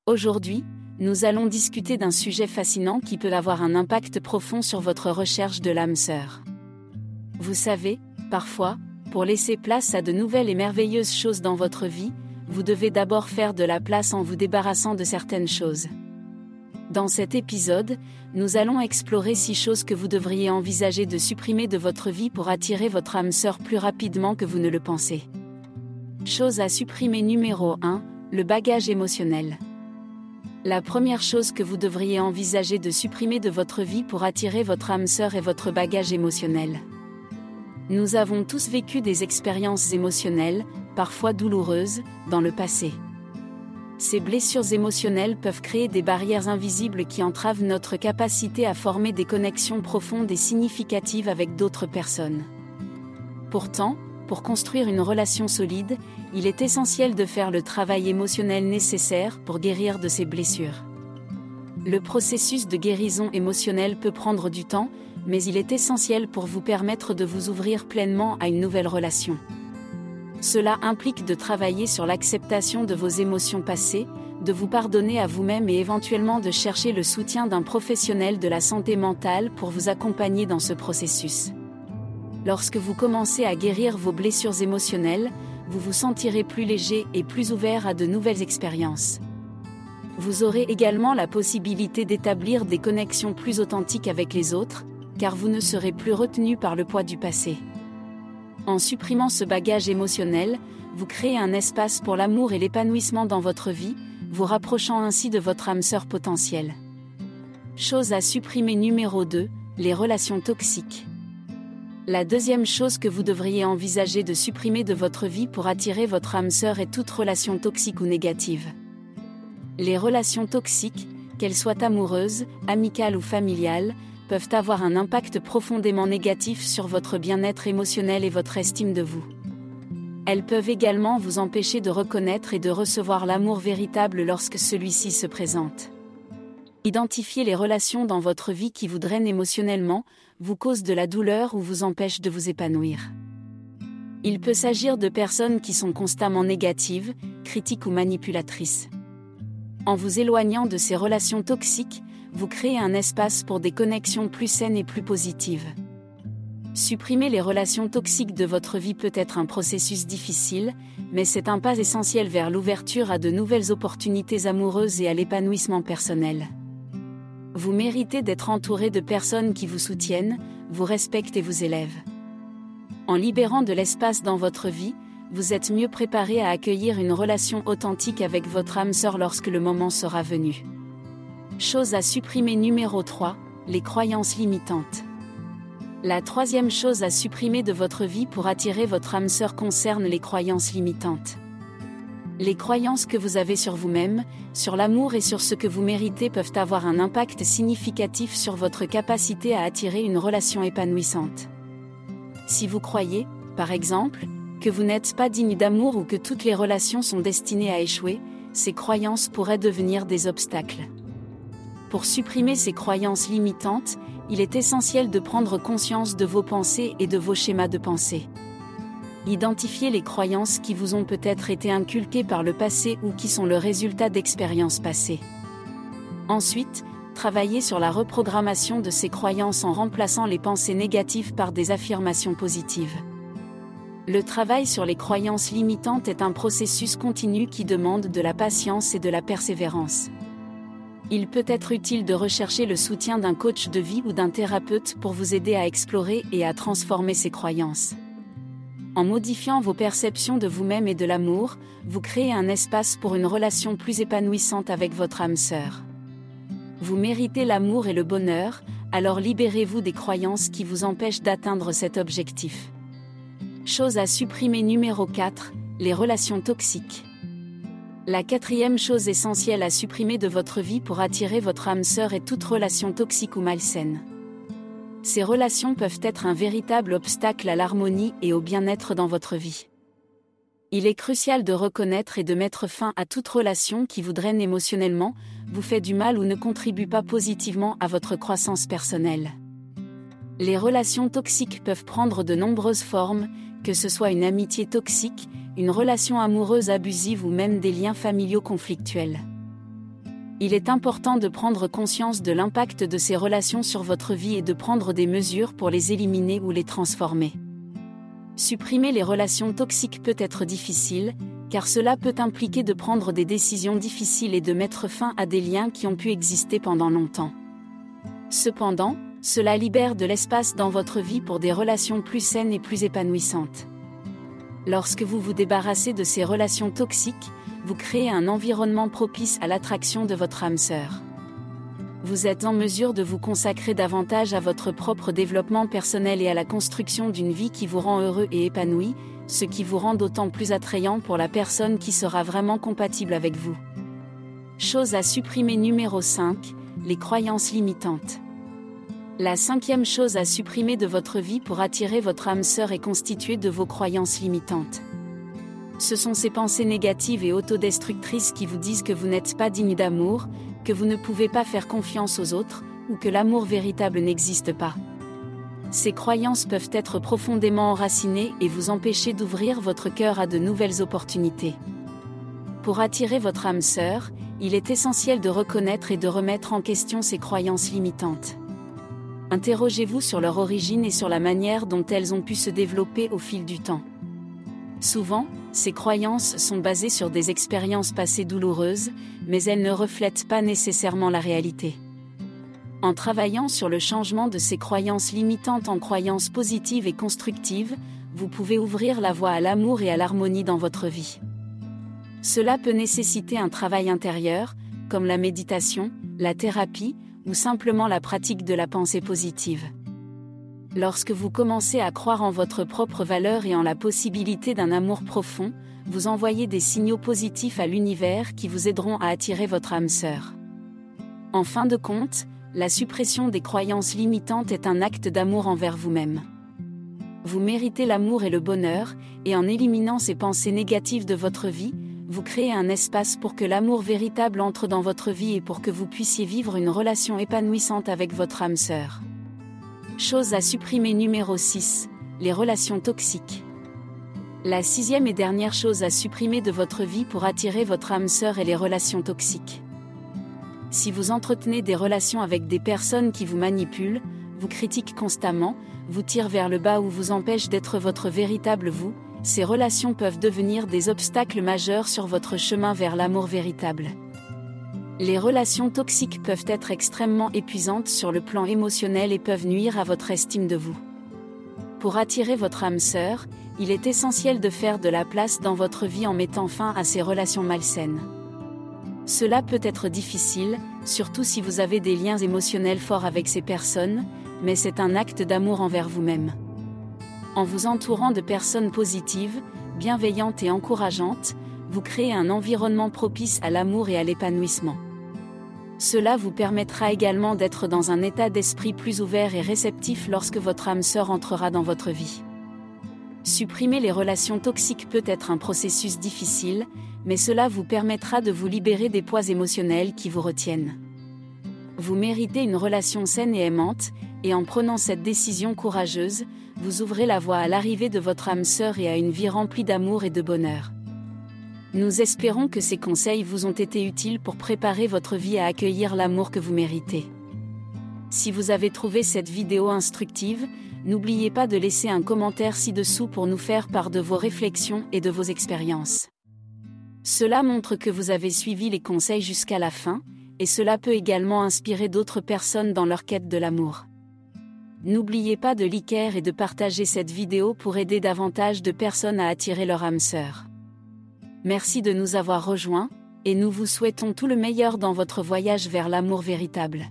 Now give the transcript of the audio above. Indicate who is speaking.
Speaker 1: Aujourd'hui, nous allons discuter d'un sujet fascinant qui peut avoir un impact profond sur votre recherche de l'âme sœur. Vous savez, parfois, pour laisser place à de nouvelles et merveilleuses choses dans votre vie, vous devez d'abord faire de la place en vous débarrassant de certaines choses. Dans cet épisode, nous allons explorer 6 choses que vous devriez envisager de supprimer de votre vie pour attirer votre âme sœur plus rapidement que vous ne le pensez. Chose à supprimer numéro 1, le bagage émotionnel. La première chose que vous devriez envisager de supprimer de votre vie pour attirer votre âme sœur est votre bagage émotionnel. Nous avons tous vécu des expériences émotionnelles, parfois douloureuses, dans le passé. Ces blessures émotionnelles peuvent créer des barrières invisibles qui entravent notre capacité à former des connexions profondes et significatives avec d'autres personnes. Pourtant, pour construire une relation solide, il est essentiel de faire le travail émotionnel nécessaire pour guérir de ces blessures. Le processus de guérison émotionnelle peut prendre du temps, mais il est essentiel pour vous permettre de vous ouvrir pleinement à une nouvelle relation. Cela implique de travailler sur l'acceptation de vos émotions passées, de vous pardonner à vous-même et éventuellement de chercher le soutien d'un professionnel de la santé mentale pour vous accompagner dans ce processus. Lorsque vous commencez à guérir vos blessures émotionnelles, vous vous sentirez plus léger et plus ouvert à de nouvelles expériences. Vous aurez également la possibilité d'établir des connexions plus authentiques avec les autres, car vous ne serez plus retenu par le poids du passé. En supprimant ce bagage émotionnel, vous créez un espace pour l'amour et l'épanouissement dans votre vie, vous rapprochant ainsi de votre âme sœur potentielle. Chose à supprimer numéro 2, les relations toxiques. La deuxième chose que vous devriez envisager de supprimer de votre vie pour attirer votre âme sœur est toute relation toxique ou négative. Les relations toxiques, qu'elles soient amoureuses, amicales ou familiales, peuvent avoir un impact profondément négatif sur votre bien-être émotionnel et votre estime de vous. Elles peuvent également vous empêcher de reconnaître et de recevoir l'amour véritable lorsque celui-ci se présente. Identifiez les relations dans votre vie qui vous drainent émotionnellement, vous causent de la douleur ou vous empêchent de vous épanouir. Il peut s'agir de personnes qui sont constamment négatives, critiques ou manipulatrices. En vous éloignant de ces relations toxiques, vous créez un espace pour des connexions plus saines et plus positives. Supprimer les relations toxiques de votre vie peut être un processus difficile, mais c'est un pas essentiel vers l'ouverture à de nouvelles opportunités amoureuses et à l'épanouissement personnel. Vous méritez d'être entouré de personnes qui vous soutiennent, vous respectent et vous élèvent. En libérant de l'espace dans votre vie, vous êtes mieux préparé à accueillir une relation authentique avec votre âme sœur lorsque le moment sera venu. Chose à supprimer numéro 3, les croyances limitantes. La troisième chose à supprimer de votre vie pour attirer votre âme sœur concerne les croyances limitantes. Les croyances que vous avez sur vous-même, sur l'amour et sur ce que vous méritez peuvent avoir un impact significatif sur votre capacité à attirer une relation épanouissante. Si vous croyez, par exemple, que vous n'êtes pas digne d'amour ou que toutes les relations sont destinées à échouer, ces croyances pourraient devenir des obstacles. Pour supprimer ces croyances limitantes, il est essentiel de prendre conscience de vos pensées et de vos schémas de pensée. Identifiez les croyances qui vous ont peut-être été inculquées par le passé ou qui sont le résultat d'expériences passées. Ensuite, travaillez sur la reprogrammation de ces croyances en remplaçant les pensées négatives par des affirmations positives. Le travail sur les croyances limitantes est un processus continu qui demande de la patience et de la persévérance. Il peut être utile de rechercher le soutien d'un coach de vie ou d'un thérapeute pour vous aider à explorer et à transformer ces croyances. En modifiant vos perceptions de vous-même et de l'amour, vous créez un espace pour une relation plus épanouissante avec votre âme sœur. Vous méritez l'amour et le bonheur, alors libérez-vous des croyances qui vous empêchent d'atteindre cet objectif. Chose à supprimer numéro 4, les relations toxiques. La quatrième chose essentielle à supprimer de votre vie pour attirer votre âme sœur est toute relation toxique ou malsaine. Ces relations peuvent être un véritable obstacle à l'harmonie et au bien-être dans votre vie. Il est crucial de reconnaître et de mettre fin à toute relation qui vous draine émotionnellement, vous fait du mal ou ne contribue pas positivement à votre croissance personnelle. Les relations toxiques peuvent prendre de nombreuses formes, que ce soit une amitié toxique, une relation amoureuse abusive ou même des liens familiaux conflictuels. Il est important de prendre conscience de l'impact de ces relations sur votre vie et de prendre des mesures pour les éliminer ou les transformer. Supprimer les relations toxiques peut être difficile, car cela peut impliquer de prendre des décisions difficiles et de mettre fin à des liens qui ont pu exister pendant longtemps. Cependant, cela libère de l'espace dans votre vie pour des relations plus saines et plus épanouissantes. Lorsque vous vous débarrassez de ces relations toxiques, vous créez un environnement propice à l'attraction de votre âme sœur. Vous êtes en mesure de vous consacrer davantage à votre propre développement personnel et à la construction d'une vie qui vous rend heureux et épanoui, ce qui vous rend d'autant plus attrayant pour la personne qui sera vraiment compatible avec vous. Chose à supprimer numéro 5, les croyances limitantes. La 5e chose à supprimer de votre vie pour attirer votre âme sœur est constituée de vos croyances limitantes. Ce sont ces pensées négatives et autodestructrices qui vous disent que vous n'êtes pas digne d'amour, que vous ne pouvez pas faire confiance aux autres, ou que l'amour véritable n'existe pas. Ces croyances peuvent être profondément enracinées et vous empêcher d'ouvrir votre cœur à de nouvelles opportunités. Pour attirer votre âme sœur, il est essentiel de reconnaître et de remettre en question ces croyances limitantes. Interrogez-vous sur leur origine et sur la manière dont elles ont pu se développer au fil du temps. Souvent, ces croyances sont basées sur des expériences passées douloureuses, mais elles ne reflètent pas nécessairement la réalité. En travaillant sur le changement de ces croyances limitantes en croyances positives et constructives, vous pouvez ouvrir la voie à l'amour et à l'harmonie dans votre vie. Cela peut nécessiter un travail intérieur, comme la méditation, la thérapie, ou simplement la pratique de la pensée positive. Lorsque vous commencez à croire en votre propre valeur et en la possibilité d'un amour profond, vous envoyez des signaux positifs à l'univers qui vous aideront à attirer votre âme sœur. En fin de compte, la suppression des croyances limitantes est un acte d'amour envers vous-même. Vous méritez l'amour et le bonheur, et en éliminant ces pensées négatives de votre vie, vous créez un espace pour que l'amour véritable entre dans votre vie et pour que vous puissiez vivre une relation épanouissante avec votre âme sœur. Chose à supprimer numéro 6, les relations toxiques. La 6e et dernière chose à supprimer de votre vie pour attirer votre âme sœur est les relations toxiques. Si vous entretenez des relations avec des personnes qui vous manipulent, vous critiquent constamment, vous tirent vers le bas ou vous empêchent d'être votre véritable vous, ces relations peuvent devenir des obstacles majeurs sur votre chemin vers l'amour véritable. Les relations toxiques peuvent être extrêmement épuisantes sur le plan émotionnel et peuvent nuire à votre estime de vous. Pour attirer votre âme sœur, il est essentiel de faire de la place dans votre vie en mettant fin à ces relations malsaines. Cela peut être difficile, surtout si vous avez des liens émotionnels forts avec ces personnes, mais c'est un acte d'amour envers vous-même. En vous entourant de personnes positives, bienveillantes et encourageantes, vous créez un environnement propice à l'amour et à l'épanouissement. Cela vous permettra également d'être dans un état d'esprit plus ouvert et réceptif lorsque votre âme sœur entrera dans votre vie. Supprimer les relations toxiques peut être un processus difficile, mais cela vous permettra de vous libérer des poids émotionnels qui vous retiennent. Vous méritez une relation saine et aimante, et en prenant cette décision courageuse, vous ouvrez la voie à l'arrivée de votre âme sœur et à une vie remplie d'amour et de bonheur. Nous espérons que ces conseils vous ont été utiles pour préparer votre vie à accueillir l'amour que vous méritez. Si vous avez trouvé cette vidéo instructive, n'oubliez pas de laisser un commentaire ci-dessous pour nous faire part de vos réflexions et de vos expériences. Cela montre que vous avez suivi les conseils jusqu'à la fin, et cela peut également inspirer d'autres personnes dans leur quête de l'amour. N'oubliez pas de liker et de partager cette vidéo pour aider davantage de personnes à attirer leur âme sœur. Merci de nous avoir rejoints, et nous vous souhaitons tout le meilleur dans votre voyage vers l'amour véritable.